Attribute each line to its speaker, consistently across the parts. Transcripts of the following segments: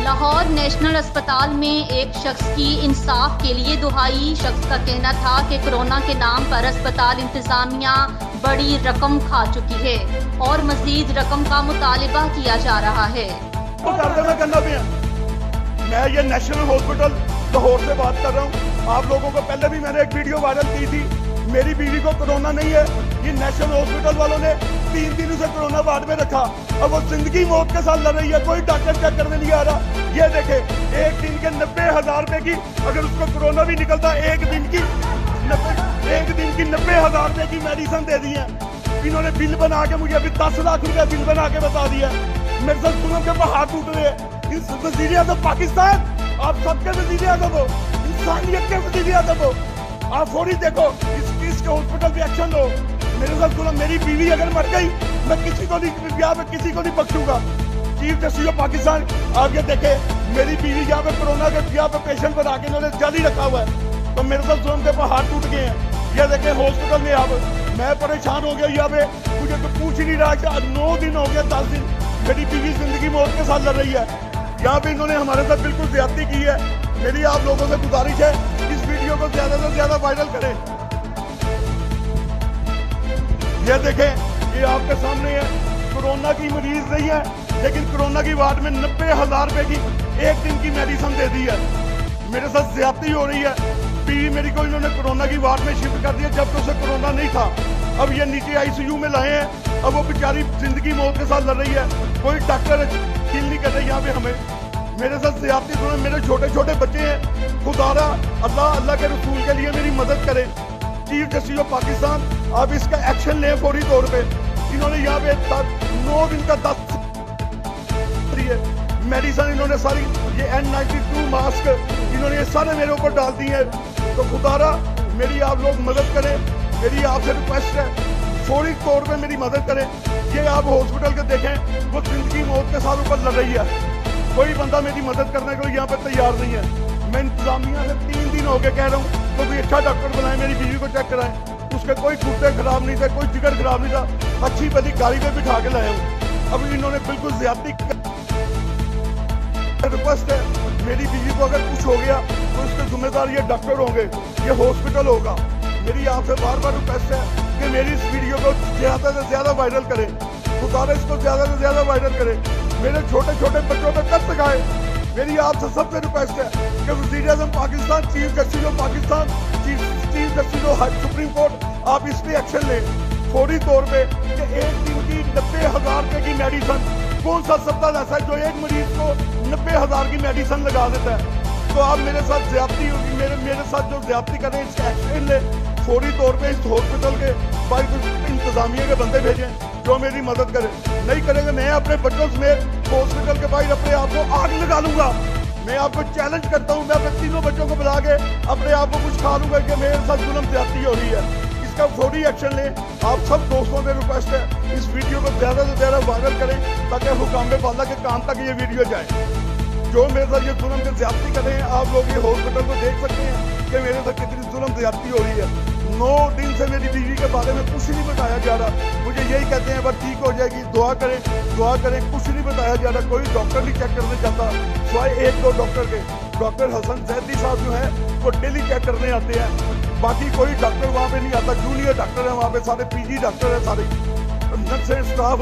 Speaker 1: Lahore national अस्पताल में एक शख्स की इंसाफ के लिए दुहाई। शख्स का कहना था कि कोरोना के नाम पर अस्पताल इंतजामिया बड़ी रकम खा चुकी है और मजीद रकम का मुतालिबा किया जा रहा है।
Speaker 2: मैं ये नेशनल हॉस्पिटल लाहौर से बात कर रहा हूँ। आप लोगों को पहले भी मैंने एक वीडियो वायरल की थी। मेरी बीवी को कोरोना नहीं है। ये नेशनल हॉस्पिटल वालों ने 3 दिन उसे कोरोना वार्ड में रखा। अब वो जिंदगी मौत के साथ लड़ रही है। कोई डॉक्टर चेक करने नहीं आ रहा। ये देखे, एक दिन के 90,000 रुपए की, अगर उसको कोरोना भी निकलता, एक दिन की 90,000 रुपए की मेडिसिन दे दी है। इन्होंने बिल बना के मुझे अभी 10 लाख रुपया बिल बना के बता दिया। मेरे साथ जुल्म के हाथ टूट रहे हैं। इस वज़ीर-ए-आज़म पाकिस्तान, आप सबके वज़ीर-ए-आज़म हो, इंसानियत के वज़ीर-ए-आज़म हो। आप फौरी देखो, इसके हॉस्पिटल पे एक्शन लो। मेरे साथ जुल्म, मेरी बीवी अगर मर गई, मैं किसी को नहीं, यहाँ पे किसी को नहीं बख्शूंगा। चीफ जस्टिस ऑफ पाकिस्तान, आप ये देखे, मेरी बीवी यहाँ पे कोरोना के यहाँ पे पेशेंट पर आके इन्होंने जाली रखा हुआ है, तो मेरे साथ जुल्म के हाथ टूट गए हैं। ये देखे हॉस्पिटल में, अब मैं परेशान हो गया। यहाँ पे मुझे तो पूछ ही नहीं रहा कि 9 दिन हो गया, 10 दिन मेरी बीवी जिंदगी मौत के साथ लड़ रही है। यहाँ पे इन्होंने हमारे साथ बिल्कुल ज्यादती की है। मेरी आप लोगों से गुजारिश है, इस वीडियो को ज्यादा से ज्यादा वायरल करें। ये देखें, ये आपके सामने है, कोरोना की मरीज नहीं है, लेकिन कोरोना की वार्ड में 90,000 रुपए की एक दिन की मेडिसिन दे दी है। मेरे साथ ज्यादती हो रही है। बीवी मेरी को इन्होंने कोरोना की वार्ड में शिफ्ट कर दिया, जब तो उसे कोरोना नहीं था। अब ये नीचे ICU में लाए हैं। अब वो बेचारी जिंदगी मौत के साथ लड़ रही है। कोई डॉक्टर फील नहीं कर रहे यहाँ पे हमें। मेरे साथ ज्यादती सुनो, मेरे छोटे छोटे बच्चे हैं। खुदारा अल्लाह के रसूल के लिए मेरी मदद करें। चीफ जस्टिस ऑफ पाकिस्तान, आप इसका एक्शन लें फौरी तौर पे। इन्होंने यहाँ पे 9 दिन का 10 मेडिसिन इन्होंने सारी, ये N92 मास्क इन्होंने ये सारे मेरे ऊपर डाल दिए हैं। तो खुदारा मेरी आप लोग मदद करें। मेरी आपसे रिक्वेस्ट है, फौरी तौर पे मेरी मदद करें। ये आप हॉस्पिटल के देखें, वो जिंदगी मौत के साथ ऊपर लड़ रही है। कोई बंदा मेरी मदद करने को यहाँ पे तैयार नहीं है। मैं इंतजामिया से 3 दिन हो गए कह रहा हूँ, तो कोई अच्छा डॉक्टर बनाए, मेरी बीवी को चेक कराएं। उसके कोई गुर्दे खराब नहीं थे, कोई जिगर खराब नहीं था। अच्छी भली गाड़ी पे बिठा के लाए हूँ। अब इन्होंने बिल्कुल ज्यादती। रिक्वेस्ट है, मेरी बीवी को अगर कुछ हो गया तो इसके जिम्मेदार ये डॉक्टर होंगे, ये हॉस्पिटल होगा। मेरी आपसे बार बार रिक्वेस्ट है कि मेरी इस वीडियो को ज्यादा से ज्यादा वायरल करें। खुदारा इसको ज्यादा से ज्यादा वायरल करें। मेरे छोटे छोटे बच्चों पे कष्ट गाए। मेरी आपसे सबसे रिक्वेस्ट है कि वज़ीर-ए-आज़म Pakistan, chief justice of Pakistan, chief justice of supreme court, आप इस पे एक्शन लें फौरी तौर पे कि एक दिन की 90,000 रुपए की मेडिसिन, कौन सा सत्ता ऐसा है जो एक मरीज को 90,000 की मेडिसिन लगा देता है। तो आप मेरे साथ ज्यादती होगी, मेरे साथ जो ज्यादती करें, इसका एक्शन लें फौरी तौर पे। इस हॉस्पिटल के बाहर इंतजामिया के बंदे भेजें जो मेरी मदद करें। नहीं करेंगे, मैं अपने बच्चों समेत हॉस्पिटल के बाहर अपने आप को आग लगा लूंगा। मैं आपको चैलेंज करता हूं, मैं अपने तीनों बच्चों को बुला के अपने आप को कुछ खा लूंगा कि मेरे साथ जुल्म ज्यादती हो रही है। इसका फौरी एक्शन लें। आप सब दोस्तों से रिक्वेस्ट है, इस वीडियो को ज्यादा से ज्यादा वायरल करें ताकि हुकाम वाला के कान तक ये वीडियो जाए। जो मेरे साथ ये जुल्म की ज्यादती कर रहे हैं, आप लोग ये हॉस्पिटल को देख सकते हैं कि मेरे साथ कितनी जुल्म ज्यादती हो रही है। 9 दिन से मेरी बीवी के बारे में कुछ नहीं बताया जा रहा। मुझे यही कहते हैं बस ठीक हो जाएगी, दुआ करें, कुछ नहीं बताया जा रहा। कोई डॉक्टर नहीं चेक करने जाता, सिवाय 1-2 डॉक्टर के। डॉक्टर हसन जैदी साहब जो है वो डेली चेक करने आते हैं। बाकी कोई डॉक्टर वहाँ पे नहीं आता। जूनियर डॉक्टर है वहाँ पे, सारे PG डॉक्टर है सारे। नर्स स्टाफ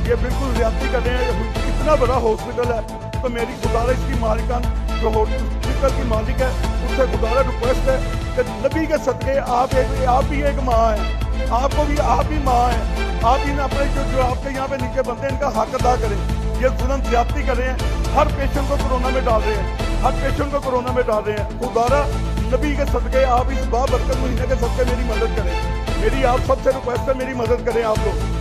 Speaker 2: ये बिल्कुल ज्यादती कर रहे हैं। इतना बड़ा हॉस्पिटल है, तो मेरी गुजारिश की मालिकान जो हॉस्पिटल की मालिक है, उससे गुजारा रिक्वेस्ट है कि नबी के सदके आप भी एक माँ है, आपको भी आप भी माँ है। आप इन अपने जो आपके यहाँ पे नीचे बनते हैं, इनका हक अदा करें। ये जुल्म ज्यादती कर रहे हैं, हर पेशेंट को कोरोना में डाल रहे हैं, हर पेशेंट को कोरोना में डाल रहे हैं। खुदारा नबी के सदके आप इस बाबरकत महीने के सदके मेरी मदद करें। मेरी आप सबसे रिक्वेस्ट है, मेरी मदद करें आप लोग।